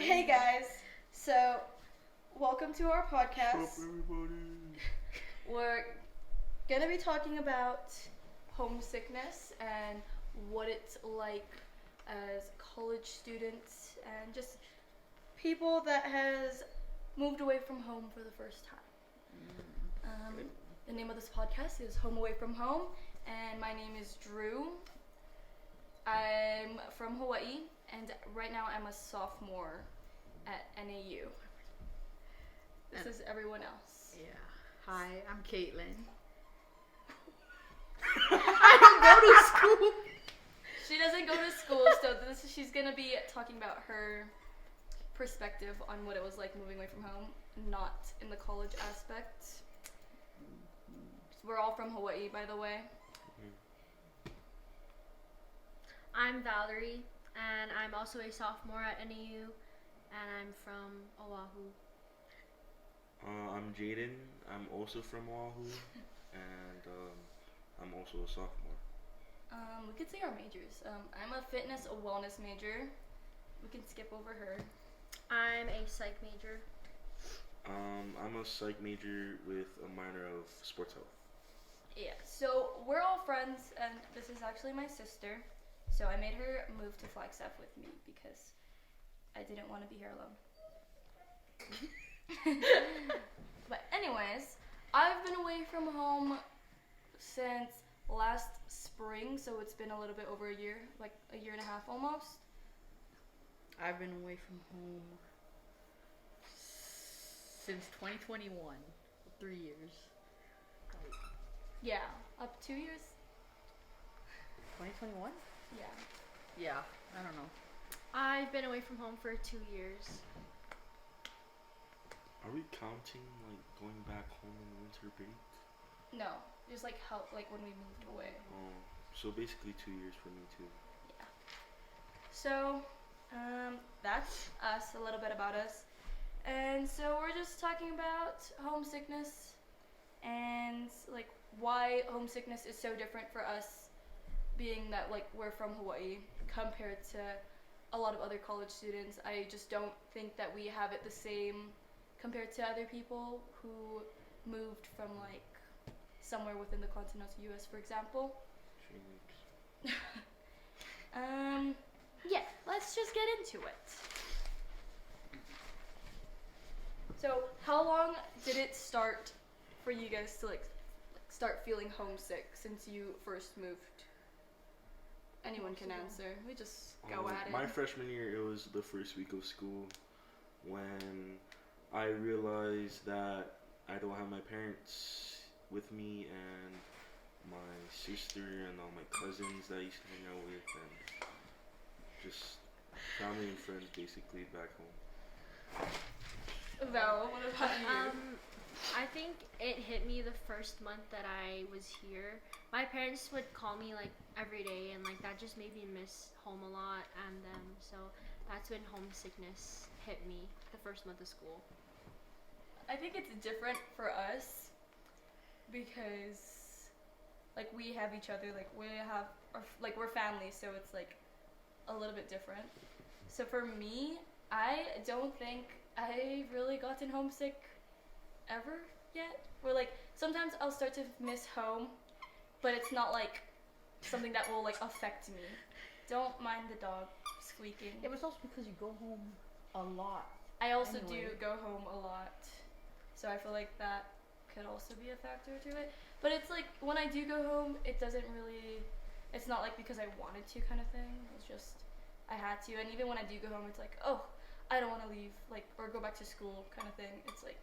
Hey guys, so welcome to our podcast. What's up, everybody? We're gonna be talking about homesickness and what it's like as college students and just people that has moved away from home for the first time. The name of this podcast is Home Away from Home, and my name is Drew. I'm from Hawaii, and right now I'm a sophomore at NAU. This is everyone else. Yeah. Hi, I'm Caitlin. I don't go to school. She doesn't go to school, so she's gonna be talking about her perspective on what it was like moving away from home, not in the college aspect. We're all from Hawaii, by the way. I'm Valerie, and I'm also a sophomore at NAU, and I'm from Oahu. I'm Jaden. I'm also from Oahu, and I'm also a sophomore. We could say our majors. I'm a fitness, a wellness major. We can skip over her. I'm a psych major. I'm a psych major with a minor of sports health. Yeah, so we're all friends, and this is actually my sister. So I made her move to Flagstaff with me because I didn't want to be here alone. But anyways, I've been away from home since last spring, so it's been a little bit over a year, like a year and a half almost. I've been away from home since 2021. 3 years. Yeah, up 2 years. 2021? Yeah. Yeah, I don't know. I've been away from home for 2 years. Are we counting like going back home in winter break? No, just like how like when we moved away. Oh, so basically 2 years for me too. Yeah. So, that's us, a little bit about us. And so we're just talking about homesickness and like why homesickness is so different for us, being that like we're from Hawaii compared to a lot of other college students. I just don't think that we have it the same compared to other people who moved from like somewhere within the continental US, for example. Yeah, let's just get into it. So, how long did it start for you guys to like start feeling homesick since you first moved? Anyone can answer. We just go at it. My freshman year, it was the first week of school when I realized that I don't have my parents with me and my sister and all my cousins that I used to hang out with and just family and friends basically back home. Val, what about you? I think it hit me the first month that I was here. My parents would call me like every day, and like that just made me miss home a lot and them. So that's when homesickness hit me the first month of school. I think it's different for us because like we have each other, like we have like we're family, so it's like a little bit different. So for me, I don't think I really gotten homesick ever yet. Or like sometimes I'll start to miss home, but it's not like something that will like affect me. Don't mind the dog squeaking. It was also because you go home a lot. I also Anyway. do go home a lot, so I feel like that could also be a factor to it. But it's like when I do go home, it doesn't really, it's not like because I wanted to kind of thing. It's just I had to. And even when I do go home, it's like, oh, I don't want to leave, like, or go back to school kind of thing. It's like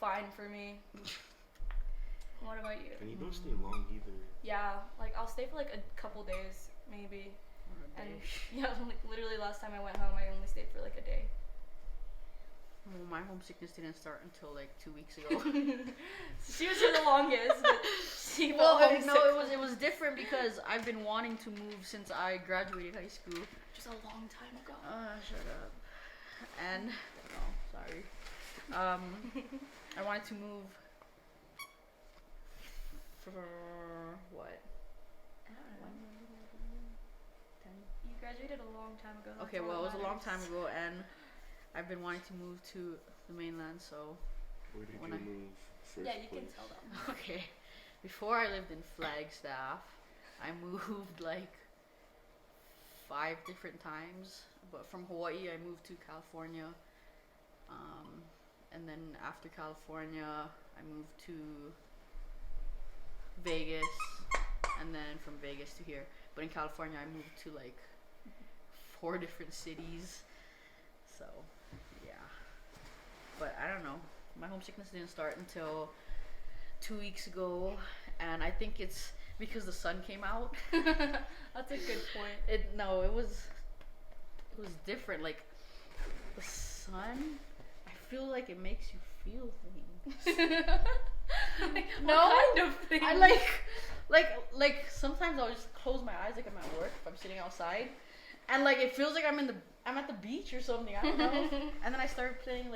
fine for me. What about you? And you don't stay long either. Yeah, like I'll stay for like a couple days maybe. And yeah, like literally last time I went home, I only stayed for like a day. Well, my homesickness didn't start until like 2 weeks ago. She was here the longest, but she Well, felt homesick. no, it was different because I've been wanting to move since I graduated high school. just a long time ago. Shut up. And no, sorry. I wanted to move for what? I don't know. You graduated a long time ago. that's Okay, all well, it that was a long matters. time ago, and I've been wanting to move to the mainland, so Where did When you I- move first Yeah, you place? can tell them. okay. Before I lived in Flagstaff, I moved like 5 different times. But from Hawaii, I moved to California. And then after California, I moved to Vegas, and then from Vegas to here. But in California, I moved to like 4 different cities. So, yeah. But I don't know. My homesickness didn't start until 2 weeks ago, and I think it's because the sun came out. That's a good point. It was different. Like the sun, I feel like it makes you feel things. No, what kind of thing? I like sometimes I'll just close my eyes like I'm at work if I'm sitting outside, and like it feels like I'm at the beach or something. I don't know. And then I started playing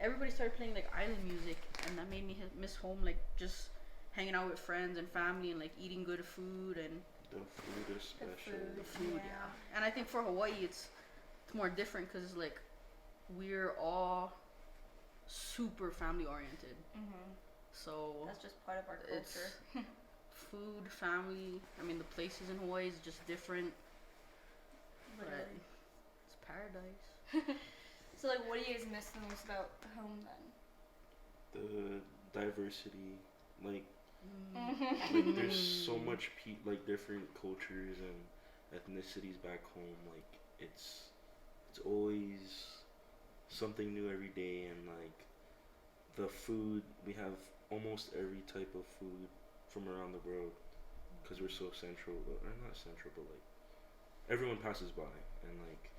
everybody started playing like island music, and that made me miss home, like just hanging out with friends and family and like eating good food and The food is special. the food. Yeah. And I think for Hawaii it's more different because like we're all super family oriented. So That's just part of our it's culture. food, family. I mean, the places in Hawaii is just different, but Literally. it's paradise. So, like, what do you guys miss the most about home then? The diversity, like Mm-hmm. like there's so much different cultures and ethnicities back home. Like it's always something new every day, and like the food, we have almost every type of food from around the world because we're so central, but not central, but like everyone passes by, and like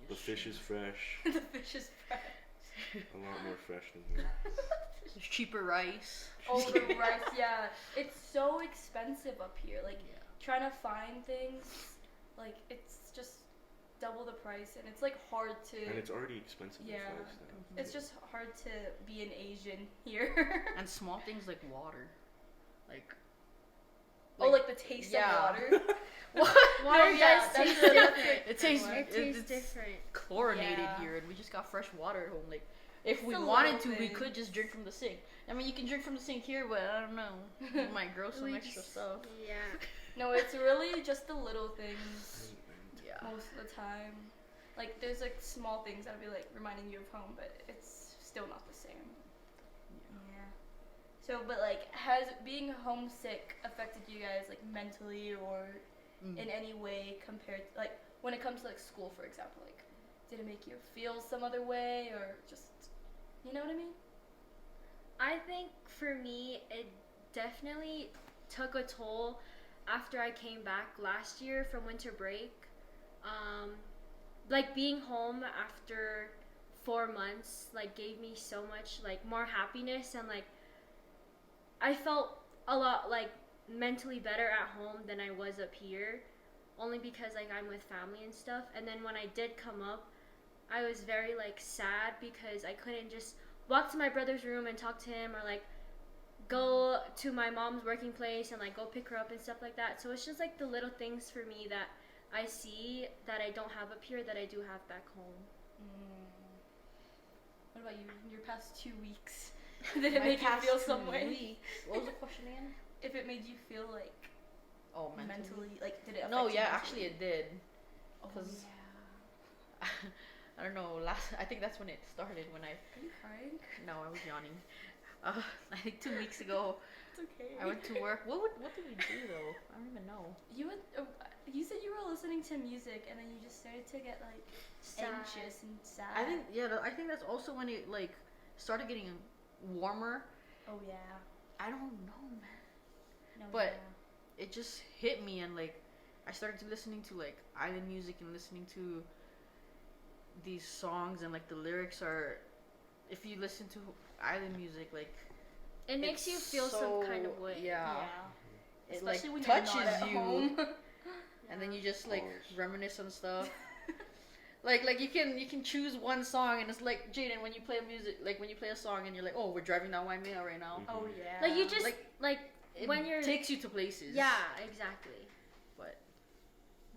the fish is fresh, The fish is fresh. a lot more fresh than here. There's cheaper rice. Oh, the rice, yeah. It's so expensive up here. Like, Yeah. trying to find things, like, it's just double the price, and it's, like, hard to... And it's already expensive in Yeah. Flagstaff. It's just hard to be an Asian here. And small things like water, like Oh, like the taste yeah. of water? Water yeah, does that's taste a- different. it tastes It tastes it's different. chlorinated Yeah. here, and we just got fresh water at home. Like if It's we the wanted little to, we things. could just drink from the sink. I mean, you can drink from the sink here, but I don't know. You might grow some We extra just- stuff. Yeah. No, it's really just the little things Yeah. most of the time. Like, there's, like, small things that'll be, like, reminding you of home, but it's still not the same. Yeah. So, but, like, has being homesick affected you guys, like, mentally or Mm. in any way compared to, like, when it comes to, like, school, for example? Like, did it make you feel some other way or just, you know what I mean? I think for me, it definitely took a toll after I came back last year from winter break. Like being home after 4 months, like gave me so much like more happiness, and like I felt a lot like mentally better at home than I was up here, only because like I'm with family and stuff. And then when I did come up, I was very like sad because I couldn't just walk to my brother's room and talk to him, or like go to my mom's working place and like go pick her up and stuff like that. So it's just like the little things for me that I see that I don't have up here that I do have back home. What about you? Your past 2 weeks, did it My make you past feel 2 some way? weeks. What was the question again? If it made you feel like Oh, mentally, like, did it affect No, you yeah, mentally? actually it did. Oh, 'cause- yeah. I don't know. I think that's when it started. When I Are you crying? no, I was yawning. I think 2 weeks ago It's okay. I went to work. What did we do though? I don't even know. You said you were listening to music and then you just started to get like Sad. anxious and sad. I think that's also when it like started getting warmer. Oh yeah. I don't know, man. No. But- It just hit me, and like I started to listening to like island music and listening to these songs, and like the lyrics are, if you listen to island music, like It makes it's you feel so- some kind of way. Yeah. Yeah. It Especially like when you're touches not at you, home. and then you just like Bars. reminisce on stuff. Like you can choose one song, and it's like Jaden, when you play when you play a song and you're like, oh, we're driving down Waimea right now. Mhm. Oh yeah. Like you just Like, like It when you're takes you to places. yeah, exactly. But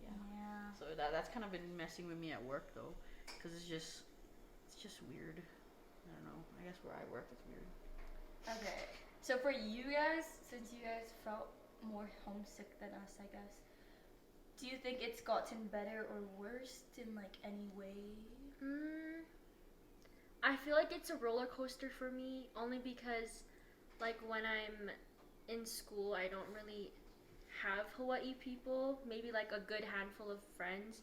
Yeah. so it that. That's kind of been messing with me at work though, because it's just weird. I don't know. I guess where I work it's weird. Okay. So for you guys, since you guys felt more homesick than us, I guess, do you think it's gotten better or worse in like any way? I feel like it's a roller coaster for me, only because, like, when I'm in school, I don't really have Hawaii people. Maybe like a good handful of friends.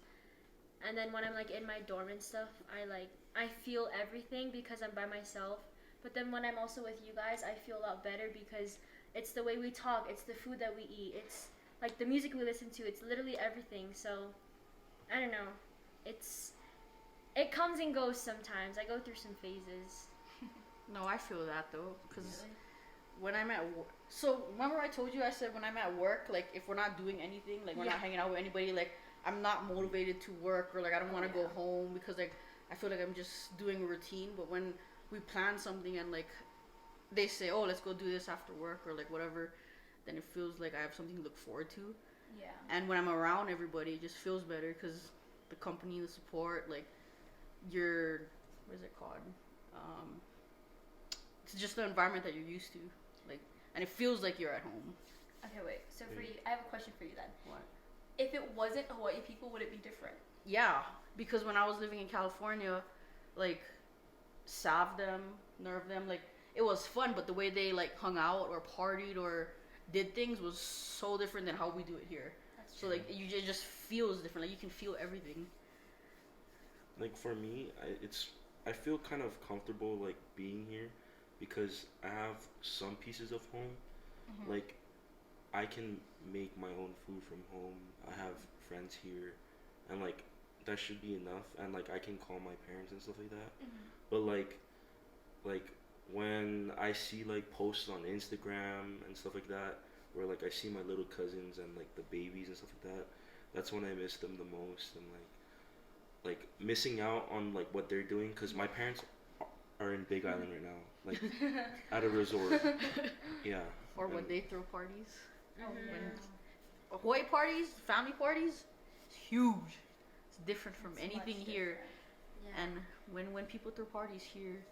And then when I'm like in my dorm and stuff, I feel everything because I'm by myself. But then when I'm also with you guys, I feel a lot better because it's the way we talk, it's the food that we eat, it's like the music we listen to, it's literally everything. So I don't know. It comes and goes sometimes. I go through some phases. No, I feel that though, because Really? when I'm at work, so remember I told you I said when I'm at work, like if we're not doing anything, like we're Yeah. not hanging out with anybody, like I'm not motivated to work or like I don't want to yeah. go home because like I feel like I'm just doing a routine. But when we plan something and like they say, oh, let's go do this after work or like whatever, then it feels like I have something to look forward to. Yeah. And when I'm around everybody, it just feels better because the company, the support, like your, what is it called? It's just the environment that you're used to, like, and it feels like you're at home. Okay, wait. So for you, I have a question for you then. What? If it wasn't Hawaii people, would it be different? Yeah, because when I was living in California, like, salve them, nerve them, like, it was fun, but the way they like hung out or partied or did things was so different than how we do it here. That's So like, it just feels different. Like you can feel everything. Like for me, I feel kind of comfortable like being here because I have some pieces of home. Mhm. Like I can make my own food from home. I have friends here, and like that should be enough. And like I can call my parents and stuff like that. Mhm. But like when I see like posts on Instagram and stuff like that, where like I see my little cousins and like the babies and stuff like that, that's when I miss them the most. And like missing out on like what they're doing, because my parents are in Big Island right now, like at a resort. Yeah. Or when And they throw parties. Oh Mhm. yeah. Hawaii parties, family parties, it's huge. It's different from It's anything much here. different. Yeah. And when people throw parties here,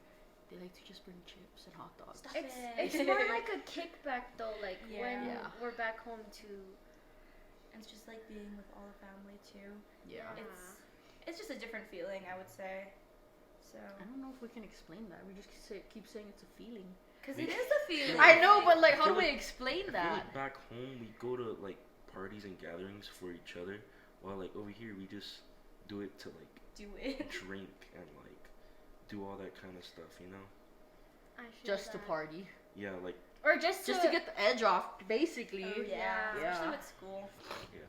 they like to just bring chips and hot dogs. Stop It's it. it's more like a kickback though, like when Yeah. we're back home too. And it's just like being with all the family too. Yeah. It's just a different feeling, I would say. So. I don't know if we can explain that. We just keep saying it's a feeling. Because it is a feeling. I know, but like, how I do feel we like- explain I feel that? like back home we go to like parties and gatherings for each other, while like over here we just do it to like Do it. drink and like do all that kind of stuff, you know? I feel Just to that. party. Yeah, like Or just Just to get the edge off, basically. Oh, yeah. Yeah. Especially with school. yeah.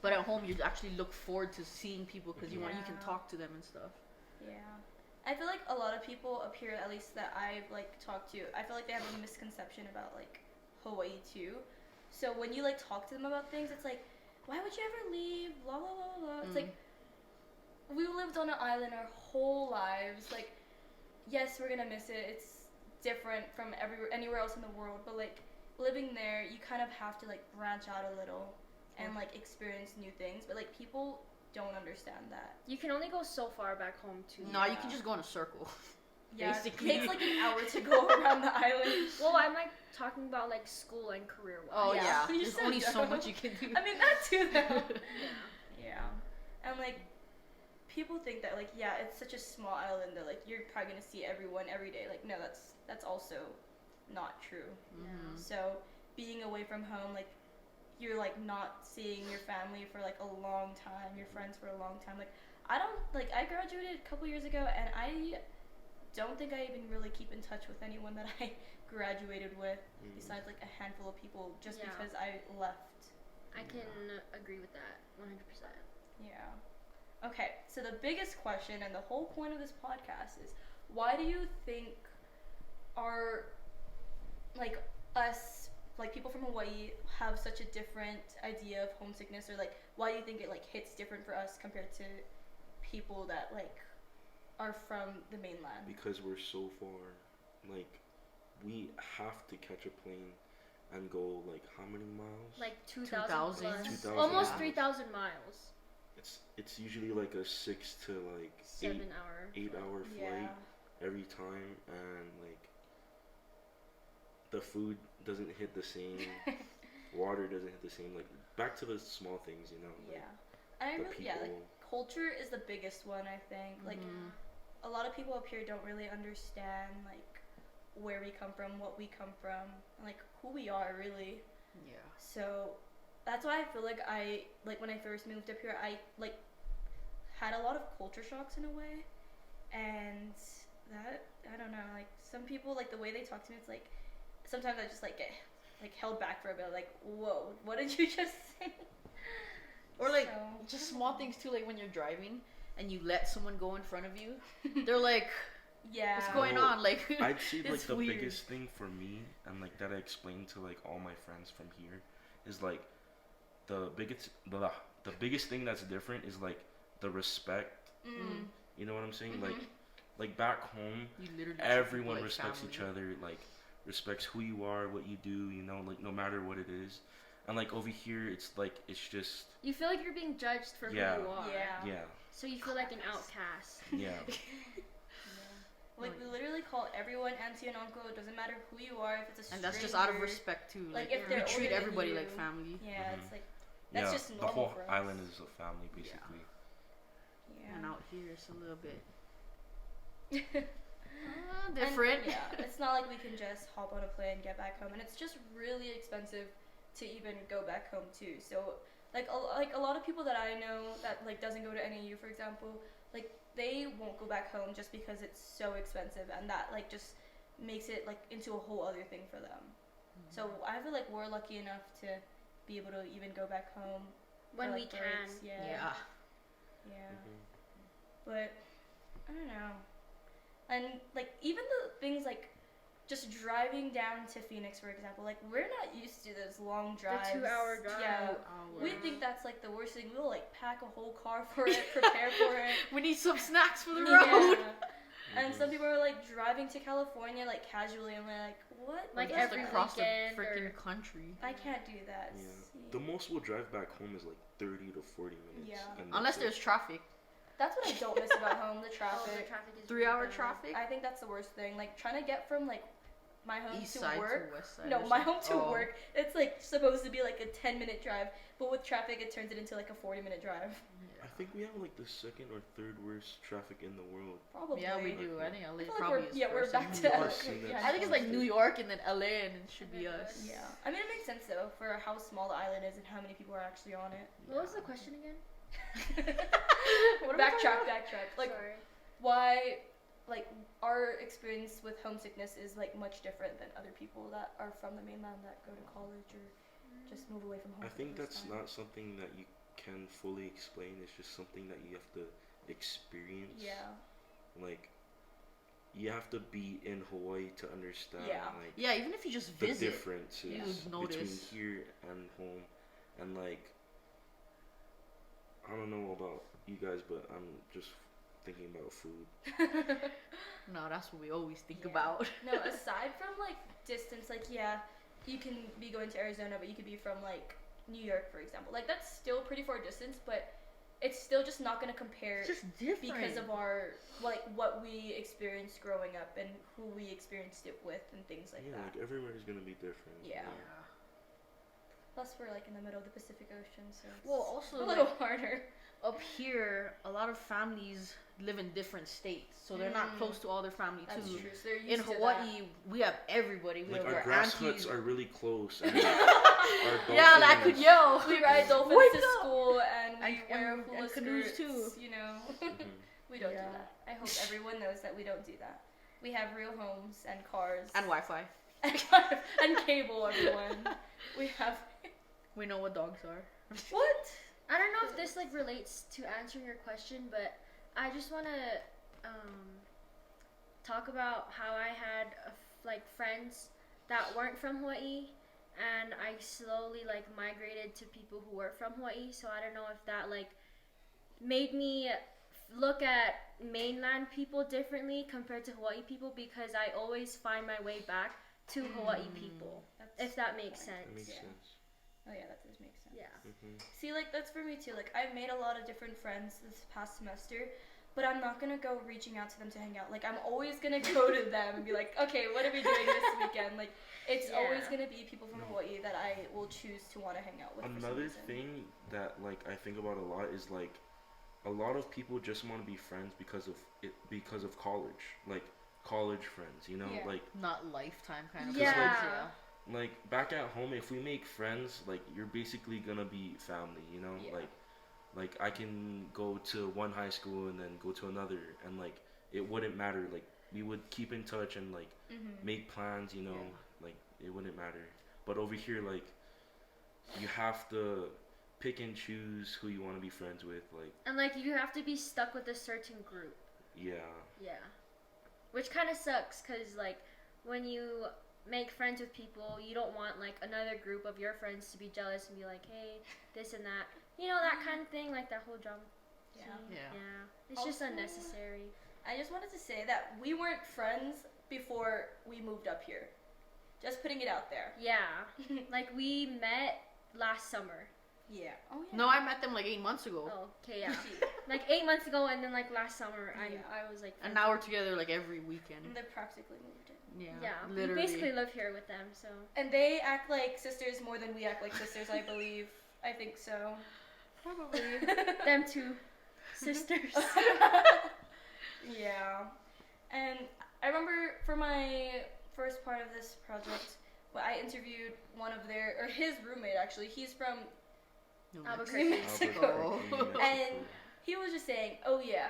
But at home, you actually look forward to seeing people because you can Yeah. talk to them and stuff. Yeah. I feel like a lot of people up here, at least that I've like talked to, I feel like they have a misconception about like Hawaii too. So when you like talk to them about things, it's like, why would you ever leave? Blah blah blah blah. It's like we lived on an island our whole lives. Like, yes, we're gonna miss it. It's different from anywhere else in the world, but like living there, you kind of have to like branch out a little and like experience new things. But like people don't understand that. You can only go so far back home too. No, you Yeah. can just go in a circle. Yeah, Basically. it takes like an hour to go around the island. Well, I'm like talking about like school and career wise. Oh Yeah. yeah, You're there's so only so dumb. much you can do. I mean that too though. Yeah. Yeah. And like people think that like yeah, it's such a small island that like you're probably gonna see everyone every day. Like no, that's also not true. Mhm. So being away from home, like you're like not seeing your family for like a long time, your friends for a long time. Like I graduated a couple years ago and I don't think I even really keep in touch with anyone that I graduated with besides like a handful of people just Yeah. because I left. I can agree with that 100%. Yeah. Okay, so the biggest question and the whole point of this podcast is why do you think our like us like people from Hawaii have such a different idea of homesickness, or like why do you think it like hits different for us compared to people that like are from the mainland? Because we're so far, like we have to catch a plane and go like how many miles? Like 2,000 2,000. plus. 2,000 Almost miles. 3,000 miles. it's usually like a 6 to like 7 hour. 8 hour flight every time, and like the food doesn't hit the same, water doesn't hit the same. Like back to the small things, you know. Like, And I the really, people. like culture is the biggest one. I think like a lot of people up here don't really understand like where we come from, what we come from, like who we are really. Yeah. So that's why I feel like I like when I first moved up here, I like had a lot of culture shocks in a way, and that I don't know, like some people like the way they talk to me, it's like sometimes I just like get like held back for a bit, like whoa, what did you just say? Or like So- just small things too, like when you're driving and you let someone go in front of you, they're like, Yeah. "What's going No, on?" Like, I'd say like it's the weird. biggest thing for me, and like that I explained to like all my friends from here, is like the biggest thing that's different is like the respect. Mm. You know what I'm saying? Mhm. Like back home, You literally treat people everyone like respects family. each other, like respects who you are, what you do, you know, like no matter what it is. And like over here, it's like it's just You feel like you're being judged for Yeah. who you are. Yeah. yeah, So you feel like an outcast. yeah. Like we literally call everyone auntie and uncle. It doesn't matter who you are, if it's a stranger. And that's just out of respect too. Like, Like, if we they're treat older than everybody you. like family. Yeah, Mhm. it's like that's yeah, just the normal whole for us. island is a family basically. Yeah. And out here, it's a little bit And, different. yeah, it's not like we can just hop on a plane and get back home, and it's just really expensive to even go back home too. So like a lot of people that I know that like doesn't go to NAU, for example, like they won't go back home just because it's so expensive, and that like just makes it like into a whole other thing for them. So I feel like we're lucky enough to be able to even go back home When for, we like, can. breaks. Yeah. Yeah. Mhm. But I don't know. And like even the things like just driving down to Phoenix, for example, like we're not used to those long drives. 2-hour drive. Yeah. 2 We hours. think that's like the worst thing. We'll like pack a whole car for it, prepare for it. We need some snacks for the road. Yeah. And Mhm. some people are like driving to California like casually, and we're like, what? Like What is every that? across the weekend freaking or- country. I can't do that. Yeah. The most we'll drive back home is like 30 to 40 minutes. Yeah. and Unless that's there's it. traffic. That's what I don't miss about home, the Oh, the traffic. traffic is 3 hour really bad. traffic. I think that's the worst thing. Like trying to get from like my home East to side work. to west side. No, or my home something. to Oh. work, it's like supposed to be like a 10-minute drive, but with traffic it turns it into like a 40-minute drive. I think we have like the second or third worst traffic in the world. Probably. Yeah, we do. I think LA I feel like probably we're, is yeah, we're first back in to New LA. York. seen that. yeah, I think it's like New York and then LA and it should be us. Yeah. I mean, it makes sense though for how small the island is and how many people are actually on it. What was the question again? What am I talking Backtrack. Like Sorry. why, like our experience with homesickness is like much different than other people that are from the mainland that go to college or just move away from home. I for the think first that's time. not something that you can fully explain. It's just something that you have to experience. Yeah. Like, you have to be in Hawaii to understand. Yeah. Like, Yeah, even if you just the visit. differences you would between notice. here and home, and like, I don't know about you guys, but I'm just thinking about food. No, that's what we always think Yeah. about. No, aside from like distance, like yeah, you can be going to Arizona, but you could be from like New York, for example. Like that's still pretty far distance, but it's still just not gonna compare It's just different. because of our like what we experienced growing up and who we experienced it with and things like yeah, that. like everywhere is gonna be different. Yeah. Plus, we're like in the middle of the Pacific Ocean, so it's Well, also a little like, harder. up here, a lot of families live in different states, so they're not Mm. close to all their family That's too. true. So they're In used to Hawaii, we have everybody. We Like have our grass aunties. huts are really close. And our Yeah, that could dolphins- yell. that. We ride dolphins Wake to up! school and we And- wear and hula canoes, skirts, too. you know. Mhm. We don't Yeah. do that. I hope everyone knows that we don't do that. We have real homes and cars And Wi-Fi. and cable. Everyone, we have We know what dogs are. what? I don't know if this like relates to answering your question, but I just want to talk about how I had like friends that weren't from Hawaii, and I slowly like migrated to people who were from Hawaii. So I don't know if that like made me look at mainland people differently compared to Hawaii people, because I always find my way back to Hawaii people. That's If that makes fine. That makes sense. Yeah. sense. Oh yeah, that does make sense. Yeah. Mhm. See, like that's for me too. Like I've made a lot of different friends this past semester, but I'm not gonna go reaching out to them to hang out. Like I'm always gonna go to them and be like, okay, what are we doing this weekend? Like it's always Yeah. gonna be people from Hawaii that I will choose to want to hang out with. For some Another reason. thing that like I think about a lot is like a lot of people just want to be friends because of it because of college, like college friends, you know, Yeah. like Not lifetime kind of Yeah. friends, like back at home if we make friends, like you're basically gonna be family, you know, Yeah. like I can go to one high school and then go to another and like it wouldn't matter, like we would keep in touch and like make plans, you know, Yeah. like it wouldn't matter. But over here, like you have to pick and choose who you want to be friends with, like And like you have to be stuck with a certain group. yeah. Yeah. Which kind of sucks because like when you make friends with people, you don't want like another group of your friends to be jealous and be like, hey, this and that. You know, that kind of thing, like that whole drama. Yeah. Yeah. Yeah. It's just Also- unnecessary. I just wanted to say that we weren't friends before we moved up here. Just putting it out there. Yeah. Like we met last summer. Yeah. Oh yeah. No, I met them like 8 months ago. Oh, okay, yeah. Like 8 months ago, and then like last summer, Yeah. I was like. And now we're together like every weekend. And they practically moved in. Yeah. Yeah, Literally. we basically live here with them, so. And they act like sisters more than we act like sisters, I believe. I think so. Probably. Them two sisters. Yeah. And I remember for my first part of this project, I interviewed one of his roommate actually. He's from Albuquerque. New Mexico. Albuquerque, And Mexico. he was just saying, oh yeah,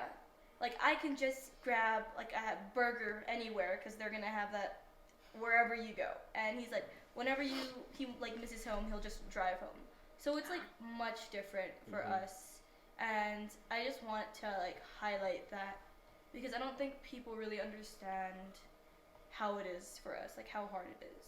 like I can just grab like a burger anywhere because they're gonna have that wherever you go. And he's like, whenever he like misses home, he'll just drive home. So it's like much different for Mhm. us. And I just want to like highlight that because I don't think people really understand how it is for us, like how hard it is.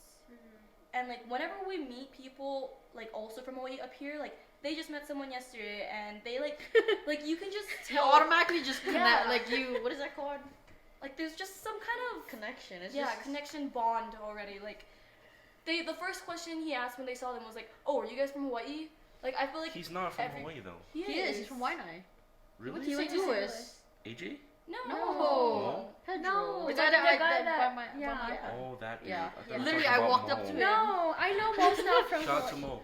And like whenever we meet people like also from Hawaii up here, like they just met someone yesterday and they like you can just You tell automatically just connect, Yeah. like you, what is that called? like there's just some kind of Connection. It's yeah, just, connection bond already. Like the first question he asked when they saw them was like, "Oh, are you guys from Hawaii?" Like I feel like He's not from every- Hawaii though. he He is. He's from Waianae. Really? He went to St. US. AJ? No. No. Pedro. No, The the guy guy that, that- by my, yeah. by my Yeah. Oh, that dude. Yeah. I thought Yeah. you were Literally, talking I about walked up Mo. to him. No, I know Mo's not from Shout out to Hawaii. Mo.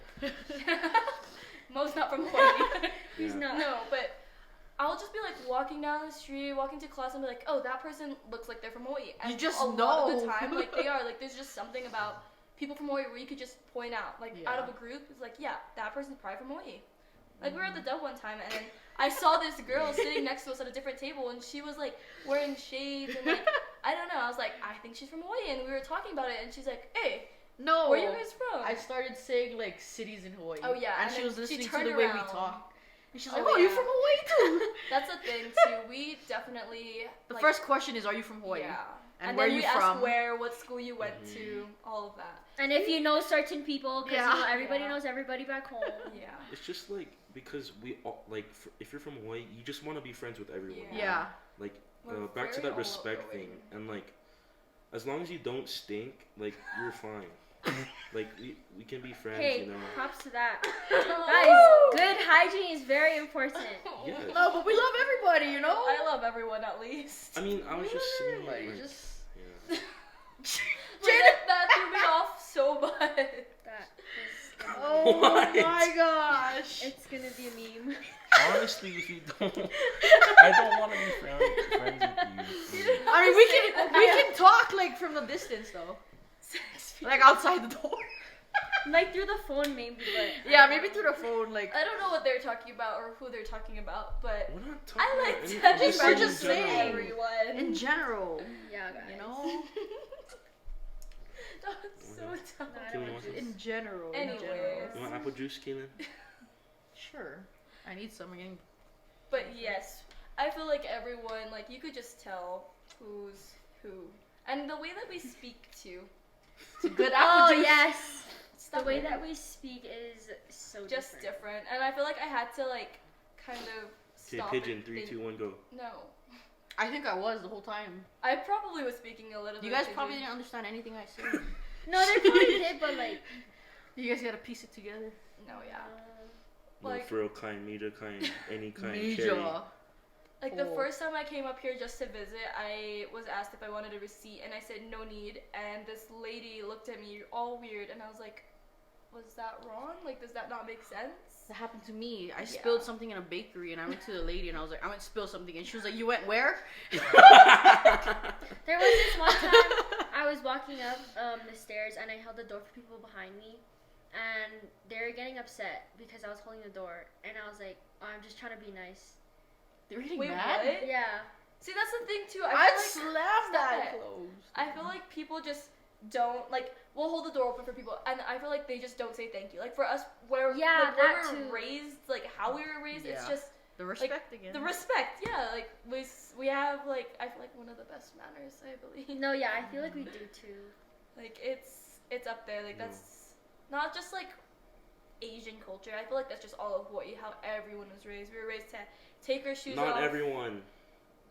Mo's not from Hawaii. He's Yeah. not. No, but I'll just be like walking down the street, walking to class, and be like, "Oh, that person looks like they're from Hawaii." And You just a lot of the know. time, like they are. Like there's just something about people from Hawaii where you could just point out, like out of Yeah. a group, it's like, yeah, that person's probably from Hawaii. Like we were at the Dub one time, and then I saw this girl sitting next to us at a different table, and she was like wearing shades and like I don't know. I was like, I think she's from Hawaii, and we were talking about it, and she's like, "Hey, No. where are you guys from?" I started saying like cities in Hawaii. Oh, yeah, And and she then was she listening to turned the way we around. talk. And she's Oh, like, "Oh, you're yeah. from Hawaii too." That's the thing too. We definitely The like, first question is, "Are you from Hawaii?" Yeah. And, then where are we you ask from? where, what school you went to, all of that. And if you know certain people, because Yeah. you know, everybody Yeah. knows everybody back home. Yeah. It's just like because we all like if you're from Hawaii, you just want to be friends with everyone. Yeah. Yeah. Like We're back to very that respect outgoing. thing, and like as long as you don't stink, like you're fine. Like we can be friends, Hey, you know. props to that. Woo! Guys, good hygiene is very important. Yes. No, but we love everybody, you know. I love everyone at least. I mean, I was just saying like, like, just. yeah. That threw me off so much. That is. Oh What? my gosh. It's gonna be a meme. Honestly, if you don't, I don't want to be friends with you. I mean, we can talk like from the distance though, like outside the door. Like through the phone, maybe, but. Yeah, maybe through the phone, like. I don't know what they're talking about or who they're talking about, but We're not talking I about like any- to just- saying we're just in general. saying. everyone. In general, Yeah, guys. you know. That's so dumb. No, I Can we don't watch want this? In general. In Anyways. general. You want apple juice, Kaylin? Sure. I need some again. But yes, I feel like everyone, like you could just tell who's who, and the way that we speak too. It's a good Oh apple juice. yes. The Stop way it. that we speak is so just different. different, and I feel like I had to like kind of Okay, stop. pigeon. and 3, think. 2, 1, go. No, I think I was the whole time. I probably was speaking a little bit. You guys pigeon. probably didn't understand anything I said. No, they probably did, but like. You guys gotta piece it together. No, yeah. No Like- frill kind, meter kind, any kind, Major. cherry. Like the Oh. first time I came up here just to visit, I was asked if I wanted a receipt, and I said no need. And this lady looked at me all weird, and I was like, "Was that wrong? Like, does that not make sense?" That happened to me. I Yeah. spilled something in a bakery, and I went to the lady, and I was like, "I went to spill something," and she was like, "You went where?" There was this one time I was walking up the stairs and I held the door for people behind me, and they were getting upset because I was holding the door, and I was like, oh, I'm just trying to be nice. They were getting Wait, mad. what? Yeah. See, that's the thing too. I'd I slam stop that it. closed. I feel like people just don't like. We'll hold the door open for people, and I feel like they just don't say thank you. Like for us, where Yeah, like, where that we were too. raised, like how we were raised, it's Yeah. just The respect again. the respect. Yeah, like we have like I feel like one of the best manners. I believe. No, yeah, I feel like we do too. Like it's up there. Like that's not just like Asian culture. I feel like that's just all of Hawaii. How everyone was raised. We were raised to take our shoes Not off. everyone.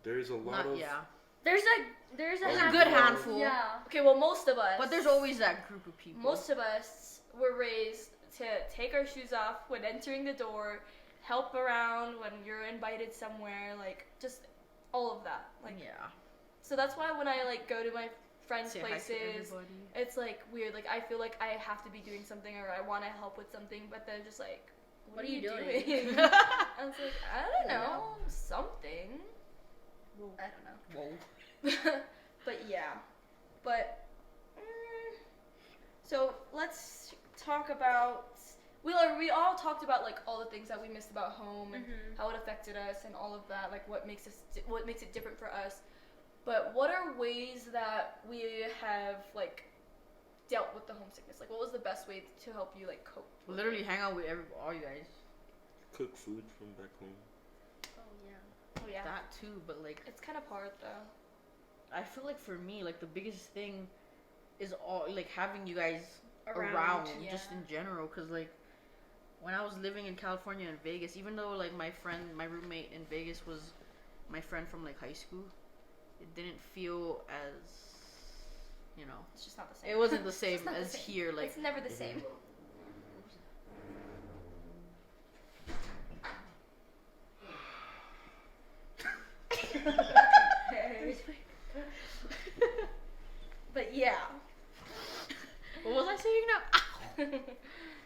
There's a lot Not, of. yeah. There's a There's a handful. good handful. Yeah. Okay, well most of us. But there's always that group of people. Most of us were raised to take our shoes off when entering the door, help around when you're invited somewhere, like just all of that. Like yeah. so that's why when I like go to my friends' Say hi to places, everybody. it's like weird. Like I feel like I have to be doing something or I want to help with something, but they're just like, "What are you doing?" I was like, "I don't know, something." I don't know. Whoa. But yeah, so let's talk about. We all talked about like all the things that we missed about home and how it affected us and all of that, like what makes it different for us. But what are ways that we have like dealt with the homesickness? Like, what was the best way to help you like cope? with Literally it? hang out with all you guys. Cook food from back home. Oh, yeah. Oh yeah, That too, but like it's kind of hard though. I feel like for me, like the biggest thing is all like having you guys Around, around yeah. just in general, because like when I was living in California and Vegas, even though like my roommate in Vegas was my friend from like high school, it didn't feel as, you know, It's just not the same. it wasn't the It's same just not the as same. here. Like It's never the same. But yeah. what was I saying now?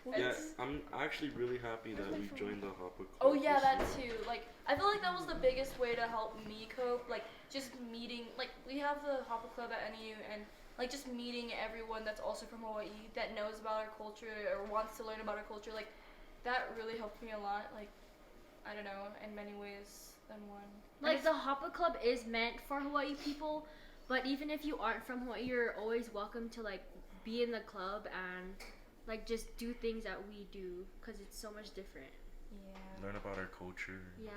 Yeah, It's- I'm actually really happy that we joined the Hopper Club. Oh yeah, this that year. too. Like I feel like that was the biggest way to help me cope. Like just meeting. Like we have the Hopper Club at NU, and like just meeting everyone that's also from Hawaii that knows about our culture or wants to learn about our culture. Like that really helped me a lot. Like I don't know, in many ways than one. And Like it's- the Hoppa Club is meant for Hawaii people, but even if you aren't from Hawaii, you're always welcome to like be in the club and like just do things that we do because it's so much different. Yeah. Learn about our culture. Yeah.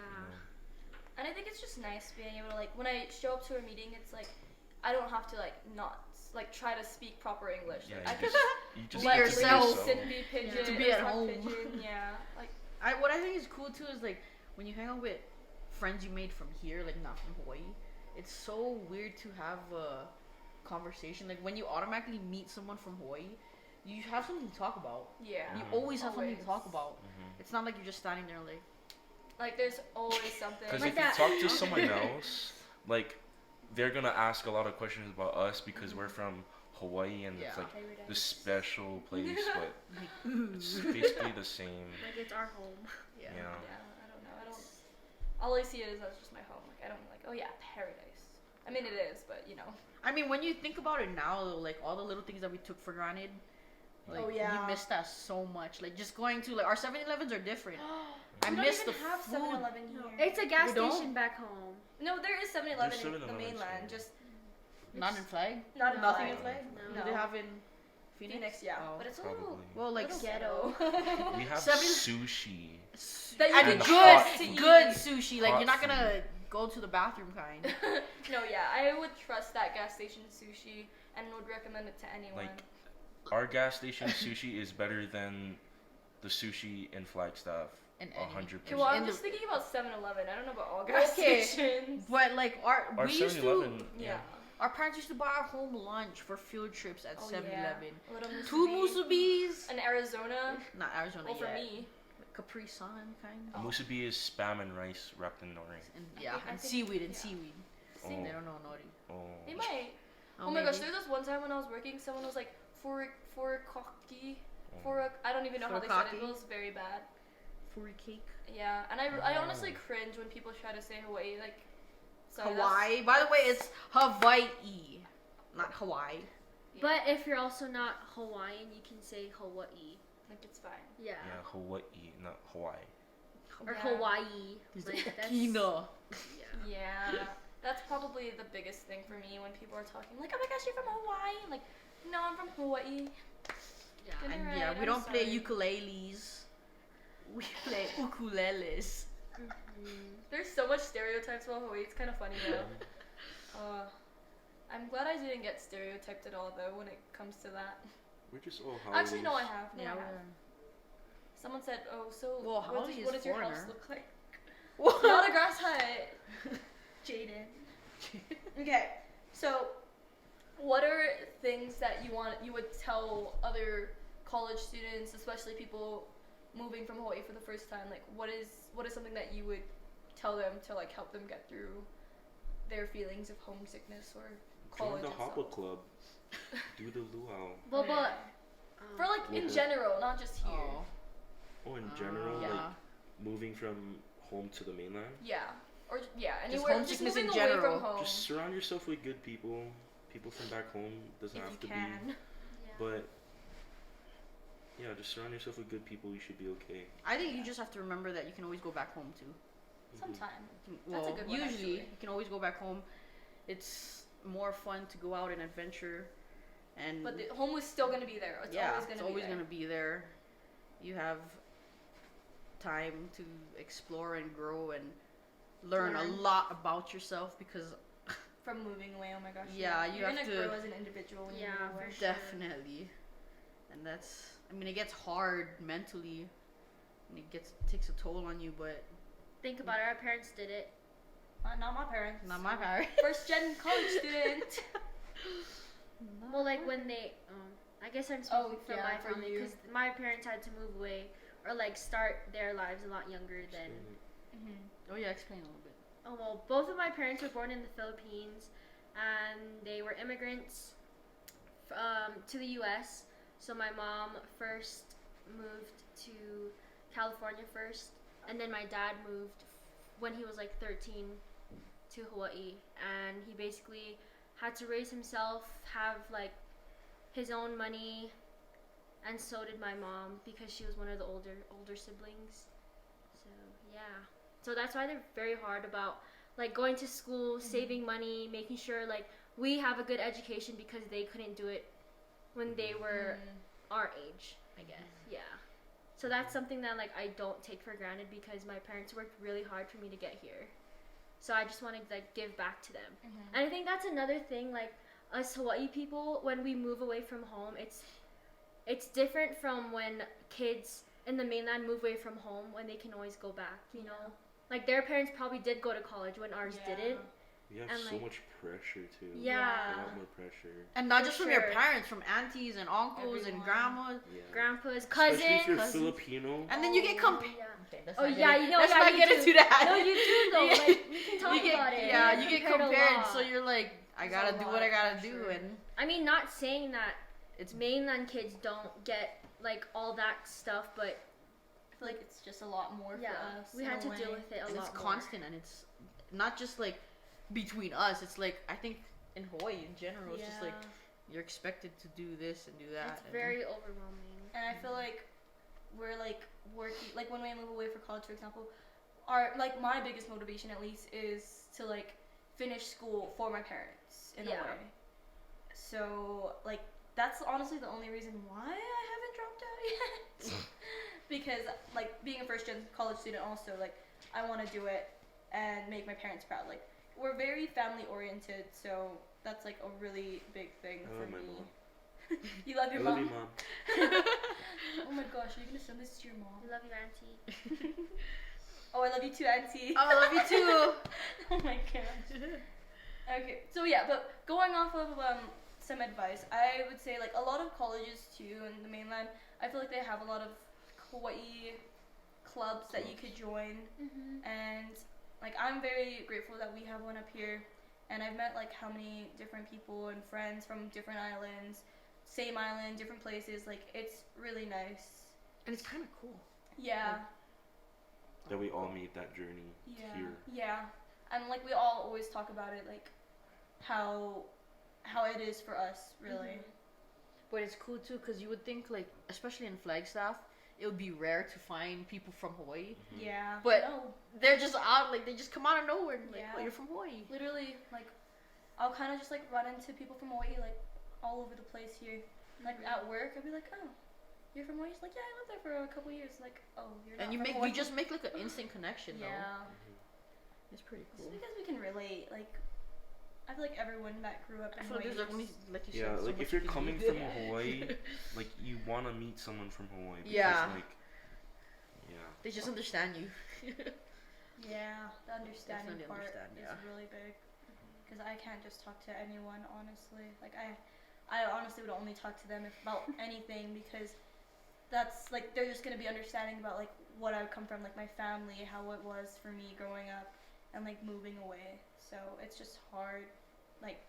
And I think it's just nice being able to like when I show up to a meeting, it's like I don't have to like not like try to speak proper English. Yeah, Like, I you could you just Be let get to be yourself. sit and be pigeon To be or at talk home. Pigeon. Yeah, like What I think is cool too is like when you hang out with friends you made from here, like not from Hawaii. It's so weird to have a conversation. Like when you automatically meet someone from Hawaii, you have something to talk about. yeah. You Mhm. always have something to Always. talk about. Mhm. It's not like you're just standing there like. Like there's always something. Because Like if you that. talk to someone else, like they're gonna ask a lot of questions about us because we're from Hawaii and it's Yeah. like Paradise. this special place, but Like, it's basically the same. Like it's our home. yeah. Yeah. Yeah, I don't know. I don't. All I see it is as just my home. Like I don't like. Oh yeah, paradise. I mean it is, but you know. I mean, when you think about it now, though, like all the little things that we took for granted, like Oh, yeah. we miss that so much. Like just going to like our 7-Elevens are different. I We don't miss even the have food. 7-Eleven here. It's a gas We don't? station back home. No, there is 7-Eleven There's in the 7-Elevens mainland. here. Just Not in Flag. not in Nothing Flag. in Flag. No. Do they have in Phoenix? Phoenix, yeah, Oh. but it's a Probably. little, Well, like little ghetto. We have 7 sushi. That you and can good, choose to good eat. sushi. Like Hot you're not gonna go to the bathroom kind. No, yeah, I would trust that gas station sushi and would recommend it to anyone. Like our gas station sushi is better than the sushi in Flagstaff. And 100%. okay, well, I'm in just thinking about 7-Eleven. I don't know about all gas Okay. stations. But like Our we used 7-Eleven, to. Yeah. Our parents used to buy our home lunch for field trips at 7-Eleven. A little Two musubi. musubis. In Arizona. Not Arizona Well, for yet. me. Capri Sun kind. Oh. Musubi is spam and rice wrapped in nori. And I think- seaweed and yeah. seaweed. Oh. They don't know nori. They Oh. might. Oh my maybe. gosh, there was this one time when I was working, someone was like, furikake. I don't even know how they said it. It Furikake? was very bad. Furry cake. Yeah, and I Oh. honestly cringe when people try to say Hawaii. Like, so that's- Hawaii. By the way, it's Hawaii, not Hawaii. yeah, But if you're also not Hawaiian, you can say Hawaii. like it's fine. Yeah. Yeah, Hawaii, not Hawaii. Or Yeah. Hawaii. He's Like, like, that's, Kino. yeah. Yeah, that's probably the biggest thing for me when people are talking like, oh my gosh, you're from Hawaii. I'm like, no, I'm from Hawaii. Yeah. Get it And right, yeah, we I'm don't play sorry. ukuleles. We play ukuleles. Mhm. There's so much stereotypes about Hawaii. It's kind of funny though. I'm glad I didn't get stereotyped at all though when it comes to that. We're just all Actually, no, I Howleys. have. No, Yeah. I have. Someone said, "Oh, so Well, what Howley what is does your house foreigner. look like?" What? Not a grass hut. Jaden. Okay, so what are things that you would tell other college students, especially people moving from Hawaii for the first time? Like, what is something that you would tell them to like help them get through their feelings of homesickness or college? Join the itself? Hoppa Club. Do the luau. Well, Yeah. but For like in Mhm. general, not just here. Oh. Oh, in general, yeah. like moving from home to the mainland. Yeah. Or anywhere, just homesickness moving in away general. from home. Just surround yourself with good people. People from back home doesn't if have you to can. be. yeah. But yeah, just surround yourself with good people. You should be okay. I think you just have to remember that you can always go back home too. Sometime. You can- That's a well, good one, usually actually. you can always go back home. It's more fun to go out and adventure, and But the home is still gonna be there. It's yeah, always gonna it's be always there. gonna be there. You have time to explore and grow and learn a Learn. lot about yourself because From moving away, oh my gosh. Yeah, you You're have gonna to- grow as an individual when you Yeah, move away. for sure. definitely, and that's I mean it gets hard mentally, and takes a toll on you, but Think about it. Our parents did it. Not my parents. not my parents. First gen college student. Well, like when they, I guess I'm Oh, speaking for yeah, my for family you. because my parents had to move away or like start their lives a lot younger than. Oh yeah, explain a little bit. Oh well, both of my parents were born in the Philippines, and they were immigrants to the U.S. So my mom first moved to California first, and then my dad moved when he was like 13 to Hawaii, and he basically had to raise himself, have like his own money, and so did my mom because she was one of the older siblings. So yeah. So that's why they're very hard about like going to school, saving money, making sure like we have a good education because they couldn't do it when they were our age, I guess. Yeah. So that's something that like I don't take for granted because my parents worked really hard for me to get here. So I just want to like give back to them. And I think that's another thing like us Hawaii people when we move away from home, it's different from when kids in the mainland move away from home when they can always go back, you know? Like their parents probably did go to college when ours didn't. You have And, so like- much pressure too. Yeah. A lot more pressure. And not For just from your sure. parents, from aunties and uncles and Everyone. grandmas. Yeah. Grandpas, Especially if you're cousins. Filipino. And then you get compared. Yeah. Okay, let's Oh not yeah, get you know, let's yeah, not you get do. into that. No, you do though. Yeah. Like we can talk You get, about it. yeah, We you get a compared, lot. so you're like, I There's gotta a do lot what I of gotta do, pressure. and I mean, not saying that it's mainland kids don't get like all that stuff, but I feel like it's just a lot more yeah, for us. we in had a to way. deal with it a and lot it's more. constant, and it's not just like between us. It's like I think in Hawaii in general, it's just like you're expected to do this and do that. It's and very overwhelming. And I feel like we're like working, like when we move away for college, for example, our like my biggest motivation at least is to like finish school for my parents in a Yeah. way. So like that's honestly the only reason why I haven't dropped out yet. Because like being a first gen college student also like I want to do it and make my parents proud. Like we're very family oriented, so that's like a really big thing I for love my me. mom. You love I your love mom? you, mom. Oh my gosh, are you gonna send this to your mom? We love you, Auntie. Oh, I love you too, Auntie. Oh, I love you too. Oh my gosh. Okay, so yeah, but going off of some advice, I would say like a lot of colleges too in the mainland, I feel like they have a lot of Hawaii clubs that you could join, and like I'm very grateful that we have one up here, and I've met like how many different people and friends from different islands, same island, different places. Like it's really nice. And it's kind of cool. Yeah. That we all made that journey Yeah. here. Yeah. And like we all always talk about it, like how it is for us, really. But it's cool too, because you would think, like, especially in Flagstaff, it would be rare to find people from Hawaii. Yeah. But no, they're just out, like, they just come out of nowhere. And, like, Yeah. oh, you're from Hawaii. literally, like I'll kind of just like run into people from Hawaii like all over the place here. Like at work, I'd be like, "Oh, you're from Hawaii?" She's like, "Yeah, I lived there for a couple years." Like, "Oh, you're not." And you from make Hawaii. you just make like an instant connection. Yeah. Though. It's pretty Just cool. because we can relate, like I feel like everyone that grew up I in feel like Hawaii. there's only, like you Yeah, said, so like much if you're you can coming do. from Hawaii, like you want to meet someone from Hawaii. Because, Yeah. Like, yeah. They just understand you. Yeah, the understanding Definitely part understand, is yeah. really big. Because I can't just talk to anyone, honestly. Like I honestly would only talk to them about anything, because that's like they're just gonna be understanding about like what I come from, like my family, how it was for me growing up, and like moving away. So it's just hard. Like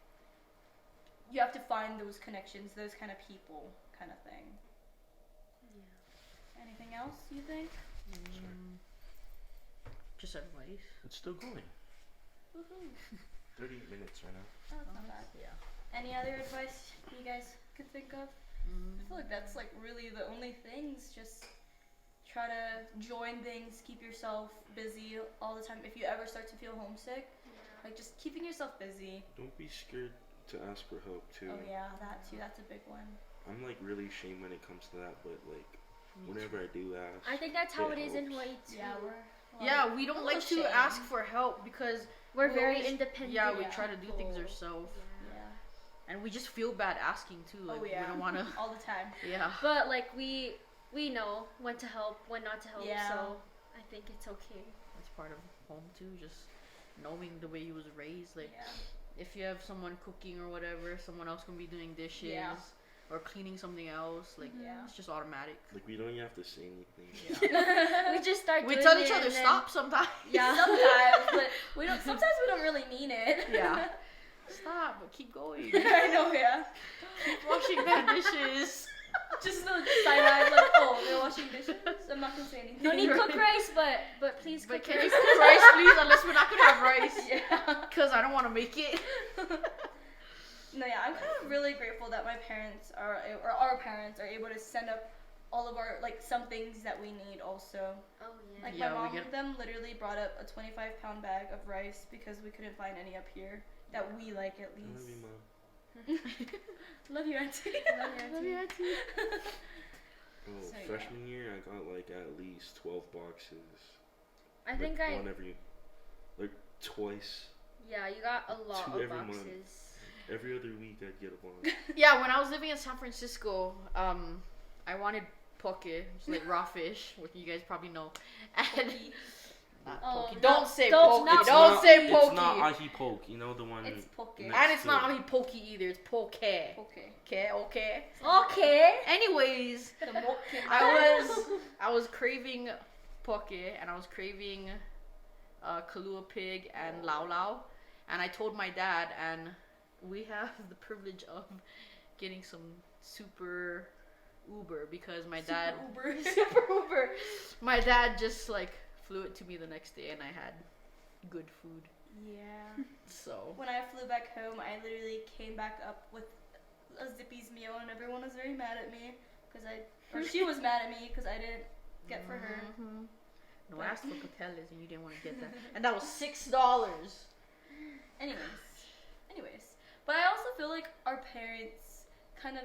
you have to find those connections, those kind of people, kind of thing. Yeah. Anything else you think? Just advice. It's still going. Woohoo! 38 minutes right now. Oh, that's not bad. Yeah. Any other advice you guys could think of? I feel like that's like really the only things. Just try to join things, keep yourself busy all the time. If you ever start to feel homesick, like just keeping yourself busy. Don't be scared to ask for help too. Oh yeah, that too. That's a big one. I'm like really ashamed when it comes to that, but like whenever I do ask, I think that's how it is in helps. Hawaii too. Yeah, we're. Yeah, we don't a like little to ashamed. ask for help because We're we very always- independent. Yeah, we Yeah. try to do things people. ourselves, Yeah. and we just feel bad asking too. Like Oh yeah. we don't want to. All the time. Yeah. But like we know when to help, when not to help. Yeah. So I think it's okay. That's part of home too. Just knowing the way you was raised. Like Yeah. if you have someone cooking or whatever, someone else can be doing dishes Yeah. or cleaning something else. Like Yeah. it's just automatic. Like we don't even have to say anything. Yeah. We just start. We doing tell it each other and then- stop sometimes. Yeah. Sometimes, but we don't. Sometimes we don't really mean it. Yeah. Stop, but keep going. I know. Yeah. Keep washing that dishes. Just the side eye, like, oh, they're washing dishes. I'm not gonna say anything. No need cook rice, but please But cook can you rice. cook rice, please? Unless we're not gonna have rice. Yeah. Cause I don't want to make it. No, yeah, I'm kind of really grateful that my parents are, or our parents are able to send up all of our, like, some things that we need also. Oh yeah. Like, Yeah, my we mom get- them literally brought up a 25-pound bag of rice because we couldn't find any up here that we like, at I love least. you, Mom. Love you, Auntie. Love you, Auntie. Oh, So, yeah. freshman year, I got like at least 12 boxes. I think like, I. one every, like twice. Yeah, you got a lot 2 of every month. boxes. Every other week, I'd get a box. Yeah, when I was living in San Francisco, I wanted poke, which is like raw fish, which you guys probably know. And not Oh, poke. no, Don't say don't- poke. not Don't poke. say poke. It's not ahi poke, you know the one. It's poke. next And it's not to- ahi poke either. It's poke. Okay. Okay. Okay. Anyways, The moke. I was craving poke, and I was craving Kalua pig and lao lao, and I told my dad, and we have the privilege of getting some super Uber because my dad Uber. super Uber. My dad just like flew it to me the next day, and I had good food. Yeah. So When I flew back home, I literally came back up with a Zippy's meal, and everyone was very mad at me because or she was mad at me because I didn't get for her. Mhm. No, I But- asked for Coteles and you didn't want to get that, and that was $6. Anyways, but I also feel like our parents kind of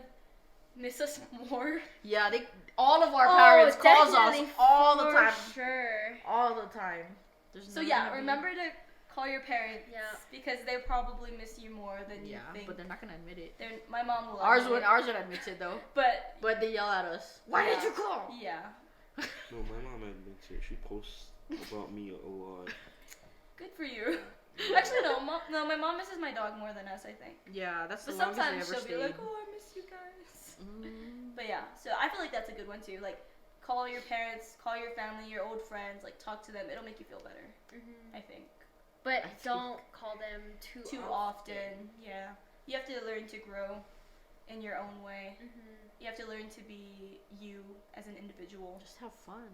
miss us more. Yeah, all of our parents calls us definitely, all the for time. Sure. All the time. There's So never yeah, gonna be- remember to call your parents Yeah. because they probably miss you more than you Yeah, think. but they're not gonna admit it. My mom will. Ours admit would admit it though. it, but They yell at us. Why Yeah. did you call? yeah, No, my mom admits it. She posts about me a lot. good for you. Actually, no, my mom misses my my dog more than us, I think. Yeah, that's the But longest they sometimes ever she'll stayed. be like, "Oh, I miss you guys." Mm. But yeah, so I feel like that's a good one too. Like, call your parents, call your family, your old friends. Like, talk to them. It'll make you feel better. I think. But I don't call them too Often. Yeah. You have to learn to grow in your own way. You have to learn to be you as an individual. Just have fun.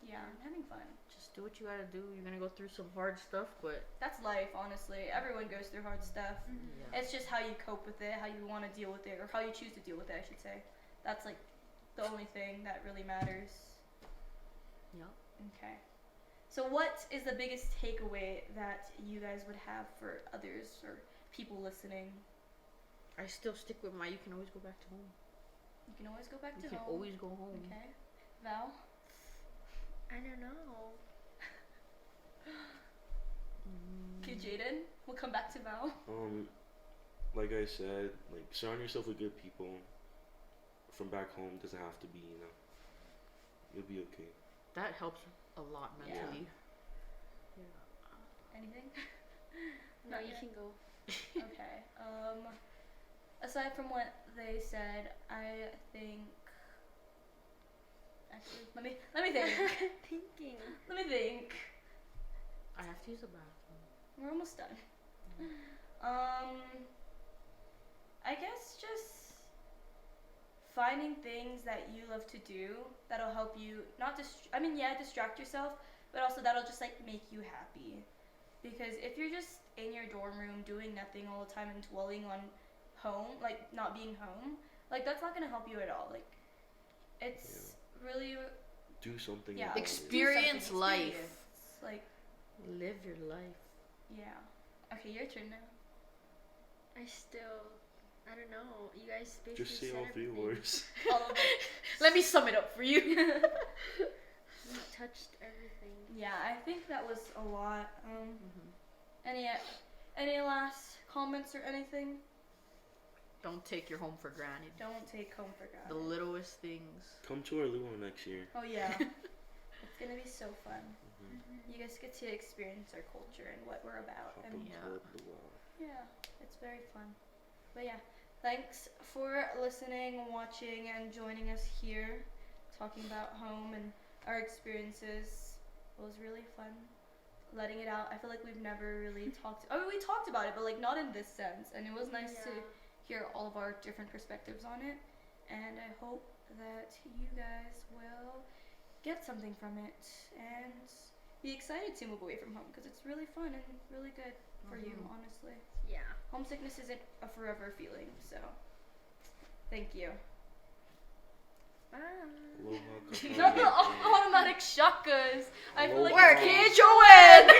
Yeah, having fun. Just do what you gotta do. You're gonna go through some hard stuff, but That's life, honestly. Everyone goes through hard stuff. yeah. It's just how you cope with it, how you want to deal with it, or how you choose to deal with it, I should say. That's like the only thing that really matters. Yeah. Okay. So, what is the biggest takeaway that you guys would have for others or people listening? I still stick with my. You can always go back to home. You can always go back You to can home. always go home. Okay. Val? I don't know. Okay, Jaden? We'll come back to Val. Like I said, like surround yourself with good people. From back home doesn't have to be, you'll be okay. That helps a lot Yeah. mentally. Anything? No, Not you yet? can go. Okay. Aside from what they said, I think. Actually, let me think. Thinking. Let me think. I have to use the bathroom. We're almost done. I guess just finding things that you love to do that'll help you distract yourself, but also that'll just like make you happy. Because if you're just in your dorm room doing nothing all the time and dwelling on home, like not being home, like that's not gonna help you at all. Like it's really Do something. yeah. about it. Experience life. Experience. Like Live your life. yeah. Okay, your turn now. I don't know. You guys basically Just say said all three everything. words. All of it. Let me sum it up for you. You touched everything. Yeah, I think that was a lot. Mm-hmm. Any last comments or anything? Don't take your home for granted. Don't take home for The granted. littlest things. Come to our Luau next year. Oh yeah, it's gonna be so fun. You guys get to experience our culture and what we're about, Pop and up Yeah. Club Luau. yeah, it's very fun. But yeah, thanks for listening, watching, and joining us here, talking about home and our experiences. It was really fun. Letting it out. I feel like we've never really talked. I mean, we talked about it, but like not in this sense. And it was nice to hear all of our different perspectives on it. And I hope that you guys will get something from it and be excited to move away from home because it's really fun and really good for you, honestly. Yeah. Homesickness isn't a forever feeling, so thank you. Bye. Aloha, Not the kapa'ai, e. automatic shakas. I feel like Aloha. Where can't you win?